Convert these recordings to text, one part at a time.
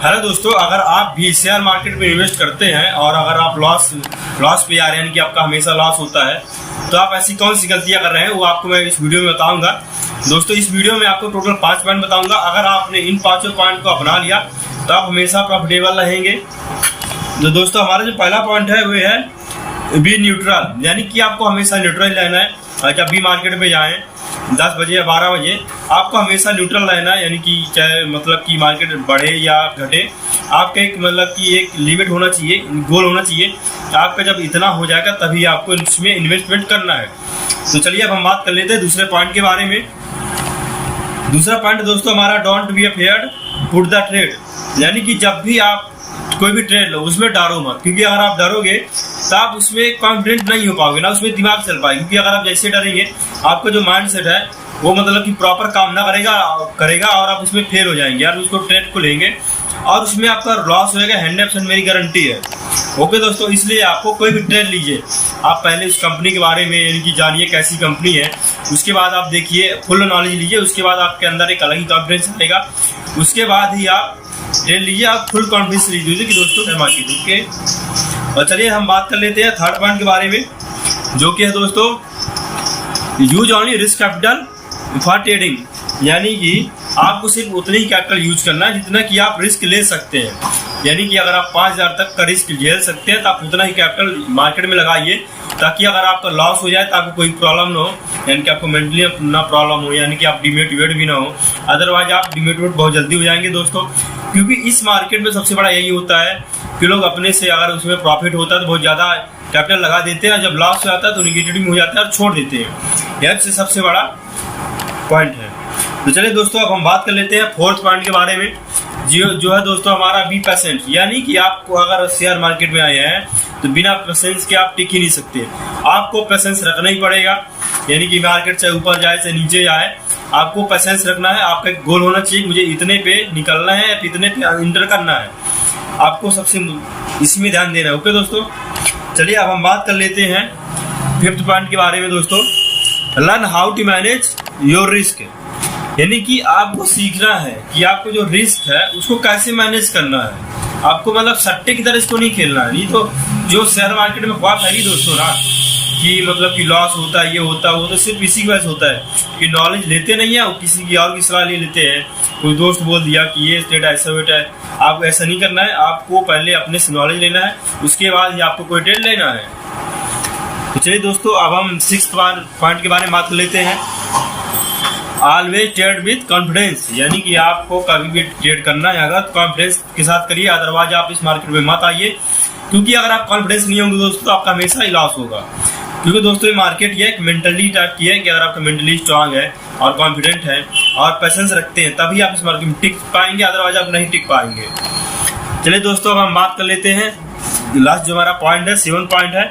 Hello दोस्तों, अगर आप भी शेयर मार्केट में इन्वेस्ट करते हैं और अगर आप लॉस पे आ रहे हैं, यानी कि आपका हमेशा लॉस होता है, तो आप ऐसी कौन सी गलतियां कर रहे हैं वो आपको मैं इस वीडियो में बताऊंगा। दोस्तों, इस वीडियो में आपको टोटल 5 पॉइंट बताऊंगा। अगर आपने इन 5 पॉइंट को अपना लिया तो आप हमेशा प्रॉफिटेबल रहेंगे। तो दोस्तों, हमारा जो पहला पॉइंट है वो है बी न्यूट्रल, यानी कि आपको हमेशा न्यूट्रल रहना है। जब भी मार्केट में जाएं 10 बजे या 12 बजे, आपको हमेशा न्यूट्रल रहना है, यानी कि चाहे मतलब कि मार्केट बढ़े या घटे, आपका एक मतलब कि एक लिमिट होना चाहिए, गोल होना चाहिए। आपका जब इतना हो जाएगा तभी आपको इसमें इन्वेस्टमेंट करना है। तो चलिए अब हम बात कर लेते हैं दूसरे पॉइंट के बारे में। दूसरा पॉइंट दोस्तों हमारा don't be afraid put the trade, यानी कि जब भी आप कोई भी ट्रेड लो उसमें डरो मत, क्योंकि अगर आप डरोगे तो आप उसमें कॉन्फिडेंट नहीं हो पाओगे, ना उसमें दिमाग चल पाएगा। क्योंकि अगर आप जैसे डरेंगे आपका जो माइंड सेट है वो मतलब कि प्रॉपर काम ना करेगा और आप उसमें फेल हो जाएंगे यार। उसको ट्रेड को लेंगे और उसमें आपका लॉस होएगा 100%, मेरी गारंटी है। ओके दोस्तों, इसलिए आपको कोई भी ट्रेड लीजिए, आप पहले उस कंपनी के बारे में यानी कि जानिए कैसी कंपनी है, उसके बाद आप देखिए, फुल नॉलेज लीजिए, उसके बाद आपके अंदर एक अलग ही कॉन्फिडेंस आएगा, उसके बाद ही आप ट्रेड लीजिए। आप फुल कॉन्फिडेंस लीजिए कि दोस्तों मार्केट। ओके, और चलिए हम बात कर लेते हैं थर्ड पॉइंट के बारे में, जो कि है दोस्तों use only risk capital for trading, यानी कि आपको सिर्फ उतनी ही कैपिटल यूज करना है जितना कि आप रिस्क ले सकते हैं। यानी कि अगर आप 5000 तक का रिस्क झेल सकते हैं तो आप उतना ही कैपिटल मार्केट में लगाइए, ताकि अगर आपका लॉस हो जाए तो आपको कोई प्रॉब्लम ना हो, यानी कि आपको मेंटली ना प्रॉब्लम हो, यानी कि आप डिमोटिवेट भी ना हो। अदरवाइज आप डिमोटिवेट बहुत जल्दी हो जाएंगे दोस्तों, क्योंकि इस मार्केट में सबसे बड़ा यही होता है कि लोग अपने से अगर उसमें प्रॉफिट होता है तो बहुत ज़्यादा कैपिटल लगा देते हैं, और जब लॉस हो जाता है तो निगेटिव हो जाता है और छोड़ देते हैं। यह सबसे बड़ा पॉइंट है। तो चलिए दोस्तों, अब हम बात कर लेते हैं फोर्थ पॉइंट के बारे में, जो है दोस्तों हमारा बी पेशेंट, यानी कि आपको अगर शेयर मार्केट में आए हैं तो बिना पेशेंस के आप टिक ही नहीं सकते। आपको पेशेंस रखना ही पड़ेगा, यानी कि मार्केट चाहे ऊपर जाए चाहे नीचे जाए, आपको पेशेंस रखना है। आपका एक गोल होना चाहिए, मुझे इतने पे निकलना है, इतने पे इंटर करना है, आपको सबसे इसमें ध्यान देना है। ओके दोस्तों, चलिए अब हम बात कर लेते हैं फिफ्थ पॉइंट के बारे में दोस्तों, learn how to manage your risk, यानी कि आपको सीखना है कि आपको जो रिस्क है उसको कैसे मैनेज करना है। आपको मतलब सट्टे की तरह इसको नहीं खेलना है। नहीं तो जो शेयर मार्केट में ख्वाब है दोस्तों ना, कि मतलब कि लॉस होता है, ये होता है, वो तो सिर्फ इसी की वजह से होता है कि नॉलेज लेते नहीं है, किसी की और की सलाह ले लेते हैं। कोई दोस्त बोल दिया कि ये ट्रेड ऐसा वेट है, आपको ऐसा नहीं करना है। आपको पहले अपने से नॉलेज लेना है, उसके बाद ही आपको कोई ट्रेड लेना है। तो चलिए दोस्तों, अब हम 6th पॉइंट के बारे में बात कर लेते हैं, ऑलवेज ट्रेड विद कॉन्फिडेंस, यानी कि आपको कभी भी ट्रेड करना है अगर तो कॉन्फिडेंस के साथ करिए, अदरवाइज आप इस मार्केट में मत आइए। क्योंकि अगर आप कॉन्फिडेंस नहीं होंगे दोस्तों तो आपका हमेशा ही लॉस होगा। क्योंकि दोस्तों ये मार्केट ये एक मेंटली टाइप की है कि अगर आपका मेंटली स्ट्रांग है और कॉन्फिडेंट है और पेशेंस रखते हैं तभी आप इस मार्केट में टिक पाएंगे, अदरवाइज आप नहीं टिक पाएंगे। चलिए दोस्तों, अब हम बात कर लेते हैं लास्ट जो हमारा पॉइंट है, 7th पॉइंट है,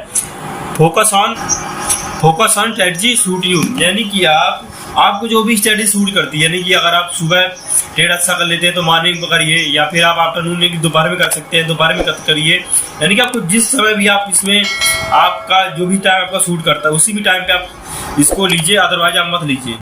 focus on strategy suit you, यानी कि आपको जो भी स्ट्रेटजी सूट करती है, यानी कि अगर आप सुबह ट्रेड अच्छा कर लेते हैं तो मॉर्निंग में करिए, या फिर आप आफ्टरनून में दोपहर में कर सकते हैं, दोपहर में करिए। यानी कि आपको जिस समय भी आप इसमें आपका जो भी टाइम आपका सूट करता है उसी भी टाइम पे आप इसको लीजिए, अदरवाइज आप मत लीजिए।